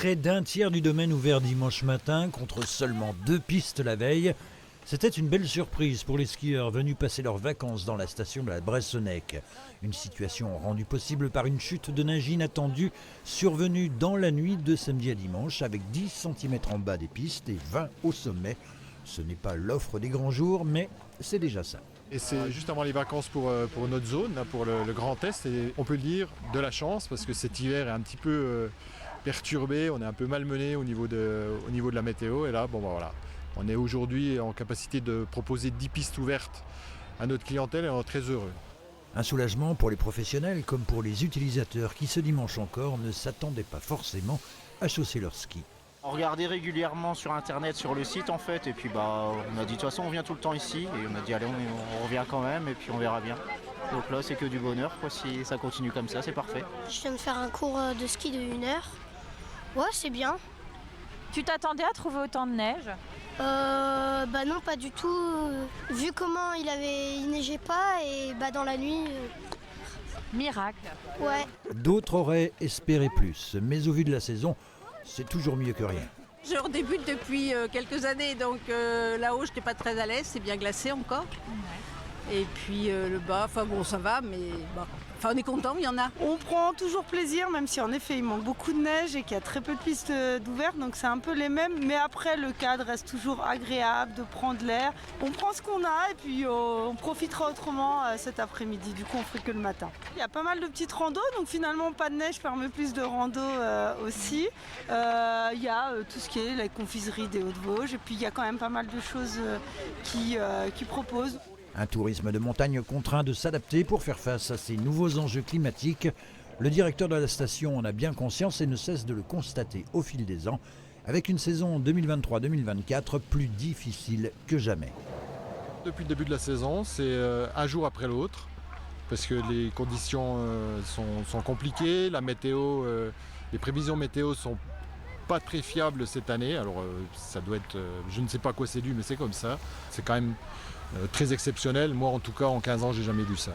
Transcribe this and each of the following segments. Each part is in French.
Près d'un tiers du domaine ouvert dimanche matin contre seulement 2 pistes la veille. C'était une belle surprise pour les skieurs venus passer leurs vacances dans la station de la Bressonnec. Une situation rendue possible par une chute de neige inattendue survenue dans la nuit de samedi à dimanche avec 10 cm en bas des pistes et 20 au sommet. Ce n'est pas l'offre des grands jours, mais c'est déjà ça. Et c'est juste avant les vacances pour notre zone, pour le Grand Est. Et on peut le dire, de la chance, parce que cet hiver est un petit peu perturbé, on est un peu malmené au niveau de la météo. Et là, voilà. On est aujourd'hui en capacité de proposer 10 pistes ouvertes à notre clientèle et on est très heureux. Un soulagement pour les professionnels comme pour les utilisateurs qui ce dimanche encore ne s'attendaient pas forcément à chausser leurs skis. On regardait régulièrement sur internet, sur le site en fait, et puis on a dit de toute façon on vient tout le temps ici, et on a dit allez on revient quand même, et puis on verra bien. Donc là c'est que du bonheur, quoi. Si ça continue comme ça, c'est parfait. Je viens de faire un cours de ski de 1 heure. Ouais, c'est bien. Tu t'attendais à trouver autant de neige ? Non, pas du tout. Vu comment il neigeait pas, et dans la nuit... Miracle. Ouais. D'autres auraient espéré plus, mais au vu de la saison, c'est toujours mieux que rien. Je redébute depuis quelques années, donc là-haut je n'étais pas très à l'aise, c'est bien glacé encore. Ouais. Et puis le bas, ça va, mais on est content, il y en a. On prend toujours plaisir, même si en effet il manque beaucoup de neige et qu'il y a très peu de pistes d'ouvertes, donc c'est un peu les mêmes. Mais après le cadre reste toujours agréable de prendre l'air. On prend ce qu'on a et puis on profitera autrement cet après-midi. Du coup on ferait que le matin. Il y a pas mal de petites randos, donc finalement pas de neige permet plus de rando aussi. Il y a tout ce qui est la confiserie des Hauts-de-Vosges et puis il y a quand même pas mal de choses qui proposent. Un tourisme de montagne contraint de s'adapter pour faire face à ces nouveaux enjeux climatiques. Le directeur de la station en a bien conscience et ne cesse de le constater au fil des ans, avec une saison 2023-2024 plus difficile que jamais. Depuis le début de la saison, c'est un jour après l'autre, parce que les conditions sont compliquées, la météo, les prévisions météo sont pas très fiables cette année. Alors ça doit être, je ne sais pas à quoi c'est dû, mais c'est comme ça. C'est quand même très exceptionnel. Moi, en tout cas, en 15 ans, j'ai jamais vu ça.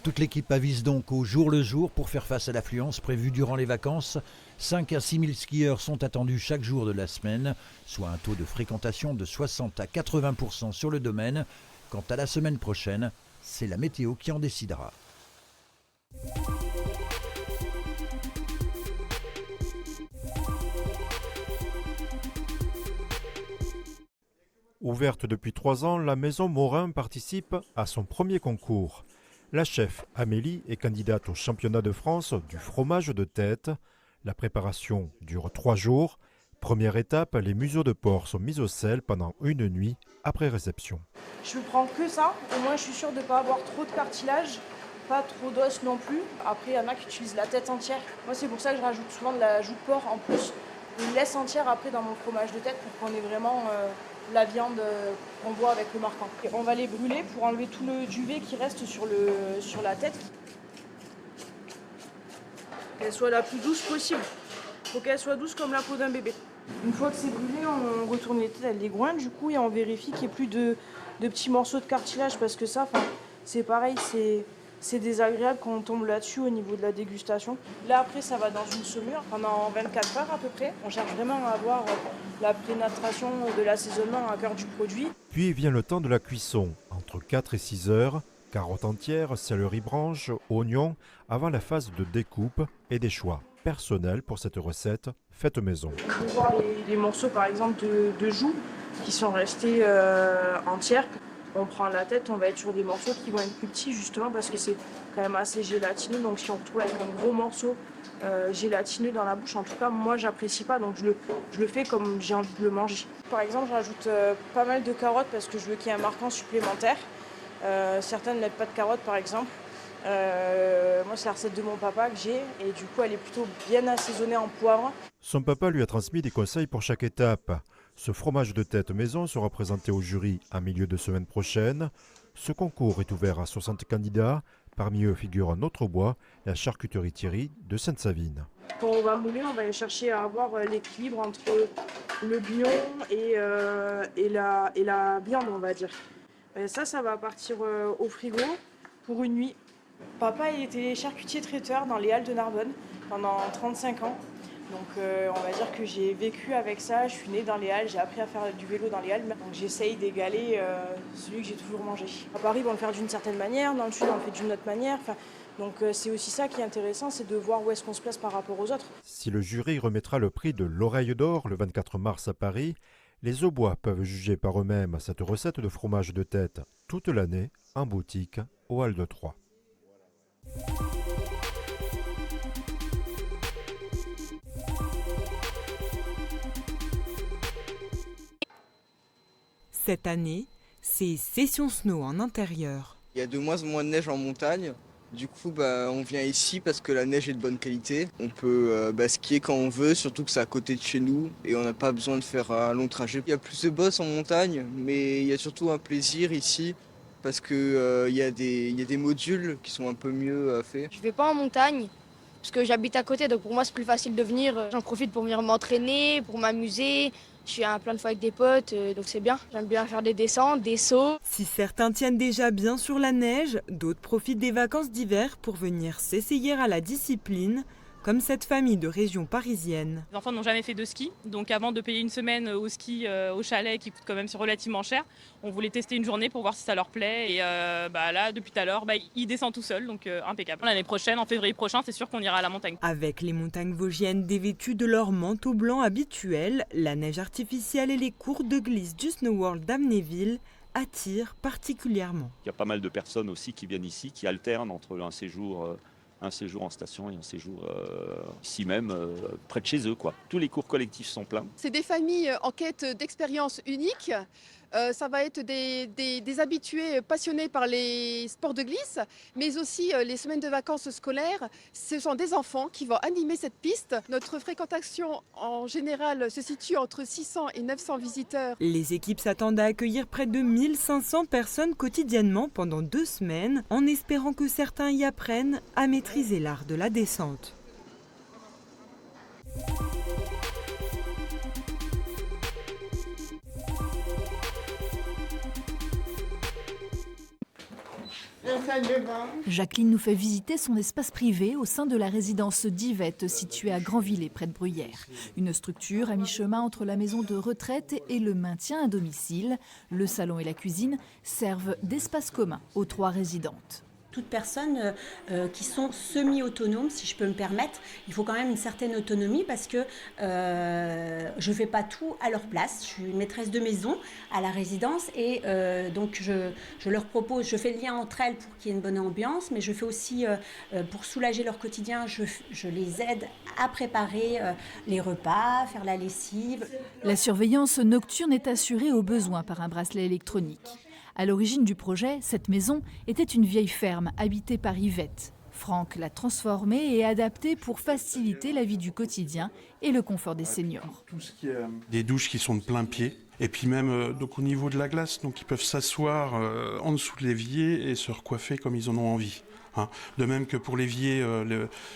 Toute l'équipe avise donc au jour le jour pour faire face à l'affluence prévue durant les vacances. 5 à 6 000 skieurs sont attendus chaque jour de la semaine, soit un taux de fréquentation de 60 à 80% sur le domaine. Quant à la semaine prochaine, c'est la météo qui en décidera. Ouverte depuis 3 ans, la Maison Morin participe à son premier concours. La chef Amélie est candidate au championnat de France du fromage de tête. La préparation dure 3 jours. Première étape, les museaux de porc sont mis au sel pendant une nuit après réception. Je prends que ça, au moins je suis sûre de ne pas avoir trop de cartilage, pas trop d'os non plus. Après il y en a qui utilisent la tête entière. Moi c'est pour ça que je rajoute souvent de la joue de porc en plus. Je laisse entière après dans mon fromage de tête pour qu'on ait vraiment la viande qu'on voit avec le marquant. Et on va les brûler pour enlever tout le duvet qui reste sur la tête. Qu'elle soit la plus douce possible. Il faut qu'elle soit douce comme la peau d'un bébé. Une fois que c'est brûlé, on retourne les têtes, les groins du coup, et on vérifie qu'il n'y ait plus de petits morceaux de cartilage parce que ça, c'est pareil, c'est désagréable quand on tombe là-dessus au niveau de la dégustation. Là après ça va dans une saumure pendant 24 heures à peu près. On cherche vraiment à avoir la pénétration de l'assaisonnement à cœur du produit. Puis vient le temps de la cuisson, entre 4 et 6 heures. Carottes entières, céleri branche, oignons, avant la phase de découpe et des choix personnels pour cette recette faite maison. On peut voir les morceaux par exemple de joues qui sont restés entières. On prend la tête, on va être sur des morceaux qui vont être plus petits justement parce que c'est quand même assez gélatineux. Donc si on retrouve avec un gros morceau gélatineux dans la bouche, en tout cas moi j'apprécie pas, donc je le fais comme j'ai envie de le manger. Par exemple je rajoute pas mal de carottes parce que je veux qu'il y ait un marquant supplémentaire. Certains ne mettent pas de carottes par exemple. Moi c'est la recette de mon papa que j'ai et du coup elle est plutôt bien assaisonnée en poivre. Son papa lui a transmis des conseils pour chaque étape. Ce fromage de tête maison sera présenté au jury en milieu de semaine prochaine. Ce concours est ouvert à 60 candidats. Parmi eux figure un autre bois, la charcuterie Thierry de Sainte-Savine. Quand on va mouler, on va chercher à avoir l'équilibre entre le bouillon et la viande, on va dire. Et ça va partir au frigo pour une nuit. Papa il était charcutier traiteur dans les Halles de Narbonne pendant 35 ans. Donc on va dire que j'ai vécu avec ça, je suis née dans les Halles, j'ai appris à faire du vélo dans les Halles, donc j'essaye d'égaler celui que j'ai toujours mangé. À Paris, on va le faire d'une certaine manière, dans le sud, on le fait d'une autre manière. Donc c'est aussi ça qui est intéressant, c'est de voir où est-ce qu'on se place par rapport aux autres. Si le jury remettra le prix de l'Oreille d'Or le 24 mars à Paris, les Aubois peuvent juger par eux-mêmes cette recette de fromage de tête toute l'année en boutique aux Halles de Troyes. Cette année, c'est Session Snow en intérieur. Il y a de moins en moins de neige en montagne. Du coup, on vient ici parce que la neige est de bonne qualité. On peut skier quand on veut, surtout que c'est à côté de chez nous et on n'a pas besoin de faire un long trajet. Il y a plus de bosses en montagne, mais il y a surtout un plaisir ici parce qu'il y a des modules qui sont un peu mieux faits. Je ne vais pas en montagne parce que j'habite à côté, donc pour moi c'est plus facile de venir. J'en profite pour venir m'entraîner, pour m'amuser. Je suis plein de fois avec des potes, donc c'est bien. J'aime bien faire des descentes, des sauts. Si certains tiennent déjà bien sur la neige, d'autres profitent des vacances d'hiver pour venir s'essayer à la discipline, comme cette famille de région parisienne. Les enfants n'ont jamais fait de ski, donc avant de payer une semaine au ski au chalet qui coûte quand même relativement cher, on voulait tester une journée pour voir si ça leur plaît. Et là, depuis tout à l'heure, ils descendent tout seuls, donc impeccable. L'année prochaine, en février prochain, c'est sûr qu'on ira à la montagne. Avec les montagnes vosgiennes dévêtues de leur manteau blanc habituel, la neige artificielle et les cours de glisse du Snow World d'Amnéville attirent particulièrement. Il y a pas mal de personnes aussi qui viennent ici, qui alternent entre un séjour en station et un séjour ici même, près de chez eux, quoi. Tous les cours collectifs sont pleins. C'est des familles en quête d'expériences uniques. Ça va être des habitués passionnés par les sports de glisse, mais aussi les semaines de vacances scolaires. Ce sont des enfants qui vont animer cette piste. Notre fréquentation en général se situe entre 600 et 900 visiteurs. Les équipes s'attendent à accueillir près de 1500 personnes quotidiennement pendant 2 semaines, en espérant que certains y apprennent à maîtriser l'art de la descente. Jacqueline nous fait visiter son espace privé au sein de la résidence d'Yvette située à Grandvillers près de Bruyères. Une structure à mi-chemin entre la maison de retraite et le maintien à domicile. Le salon et la cuisine servent d'espace commun aux 3 résidentes. Toutes personnes qui sont semi-autonomes, si je peux me permettre. Il faut quand même une certaine autonomie parce que je ne fais pas tout à leur place. Je suis maîtresse de maison à la résidence et donc je leur propose, je fais le lien entre elles pour qu'il y ait une bonne ambiance, mais je fais aussi, pour soulager leur quotidien, je les aide à préparer les repas, faire la lessive. La surveillance nocturne est assurée au besoin par un bracelet électronique. À l'origine du projet, cette maison était une vieille ferme habitée par Yvette. Franck l'a transformée et adaptée pour faciliter la vie du quotidien et le confort des seniors. Tout ce qui est des douches qui sont de plein pied. Et puis même donc au niveau de la glace, donc ils peuvent s'asseoir en dessous de l'évier et se recoiffer comme ils en ont envie. De même que pour l'évier,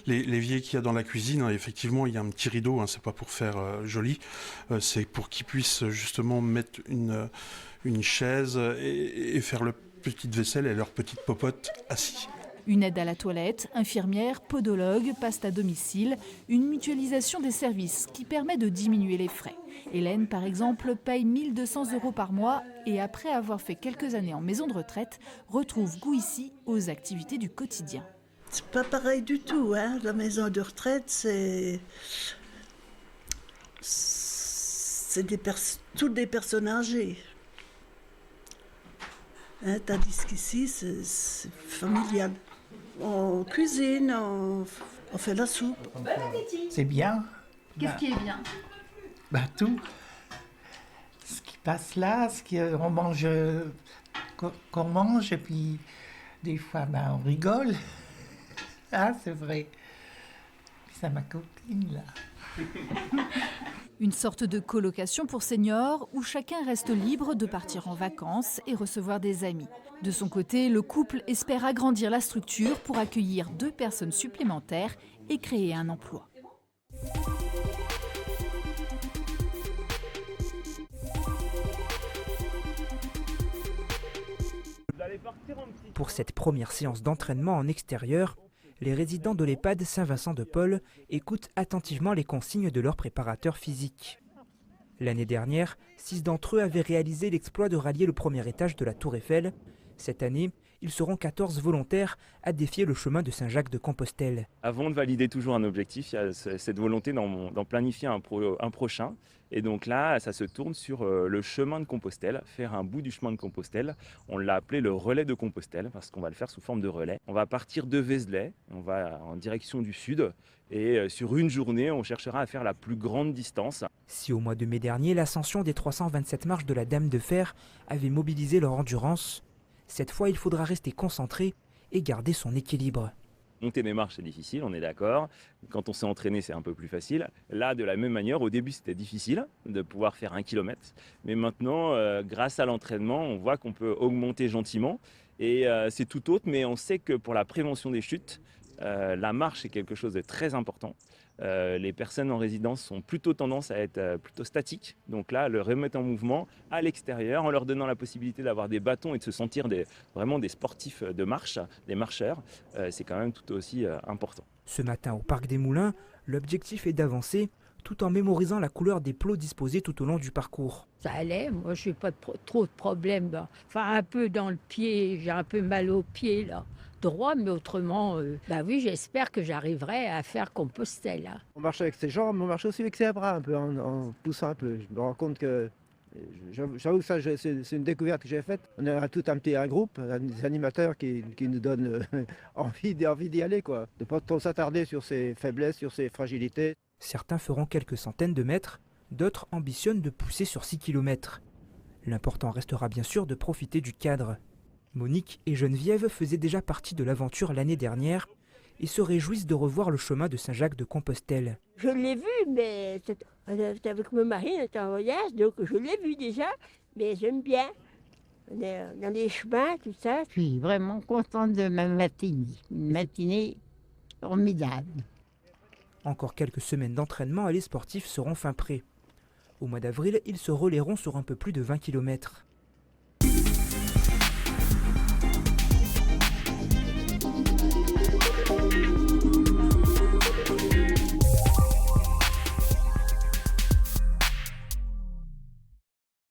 l'évier qu'il y a dans la cuisine, effectivement il y a un petit rideau, c'est pas pour faire joli, c'est pour qu'ils puissent justement mettre une chaise et faire leur petite vaisselle et leur petite popote assis. Une aide à la toilette, infirmière, podologue, passe à domicile, une mutualisation des services qui permet de diminuer les frais. Hélène, par exemple, paye 1 200 € par mois et après avoir fait quelques années en maison de retraite, retrouve goût ici aux activités du quotidien. C'est pas pareil du tout, La maison de retraite, c'est toutes des personnes âgées. Tandis qu'ici, c'est familial. On cuisine, on fait la soupe. C'est bien. Qu'est-ce qui est bien ? Tout. Ce qui passe là, ce qu'on mange, qu'on mange, et puis des fois, on rigole. C'est vrai. C'est ma copine, là. Une sorte de colocation pour seniors où chacun reste libre de partir en vacances et recevoir des amis. De son côté, le couple espère agrandir la structure pour accueillir 2 personnes supplémentaires et créer un emploi. Pour cette première séance d'entraînement en extérieur, les résidents de l'EHPAD Saint-Vincent-de-Paul écoutent attentivement les consignes de leur préparateur physique. L'année dernière, 6 d'entre eux avaient réalisé l'exploit de rallier le premier étage de la Tour Eiffel. Cette année, ils seront 14 volontaires à défier le chemin de Saint-Jacques-de-Compostelle. Avant de valider toujours un objectif, il y a cette volonté d'en planifier un prochain. Et donc là, ça se tourne sur le chemin de Compostelle, faire un bout du chemin de Compostelle. On l'a appelé le relais de Compostelle parce qu'on va le faire sous forme de relais. On va partir de Vézelay, on va en direction du sud et sur une journée, on cherchera à faire la plus grande distance. Si au mois de mai dernier, l'ascension des 327 marches de la Dame de Fer avait mobilisé leur endurance, cette fois, il faudra rester concentré et garder son équilibre. Monter des marches, c'est difficile, on est d'accord. Quand on s'est entraîné, c'est un peu plus facile. Là, de la même manière, au début, c'était difficile de pouvoir faire 1 kilomètre. Mais maintenant, grâce à l'entraînement, on voit qu'on peut augmenter gentiment. Et c'est tout autre, mais on sait que pour la prévention des chutes, la marche est quelque chose de très important. Les personnes en résidence ont plutôt tendance à être plutôt statiques. Donc là, le remettre en mouvement à l'extérieur en leur donnant la possibilité d'avoir des bâtons et de se sentir vraiment des sportifs de marche, des marcheurs, c'est quand même tout aussi important. Ce matin au Parc des Moulins, l'objectif est d'avancer tout en mémorisant la couleur des plots disposés tout au long du parcours. Ça allait, moi je n'ai pas trop de problèmes. Enfin un peu dans le pied, j'ai un peu mal au pied là. Droit, mais autrement, oui, j'espère que j'arriverai à faire Compostelle. Hein. On marche avec ses jambes, mais on marche aussi avec ses bras, un peu, en poussant un peu. Je me rends compte que, j'avoue que ça, c'est une découverte que j'ai faite. On a tout un groupe, des animateurs qui nous donnent envie d'y aller, quoi. De ne pas trop s'attarder sur ses faiblesses, sur ses fragilités. Certains feront quelques centaines de mètres, d'autres ambitionnent de pousser sur 6 km. L'important restera bien sûr de profiter du cadre. Monique et Geneviève faisaient déjà partie de l'aventure l'année dernière et se réjouissent de revoir le chemin de Saint-Jacques-de-Compostelle. Je l'ai vu, mais c'était avec mon mari, on était en voyage, donc je l'ai vu déjà, mais j'aime bien. On est dans les chemins, tout ça. Je suis vraiment contente de ma matinée, une matinée formidable. Encore quelques semaines d'entraînement et les sportifs seront fin prêts. Au mois d'avril, ils se relayeront sur un peu plus de 20 km.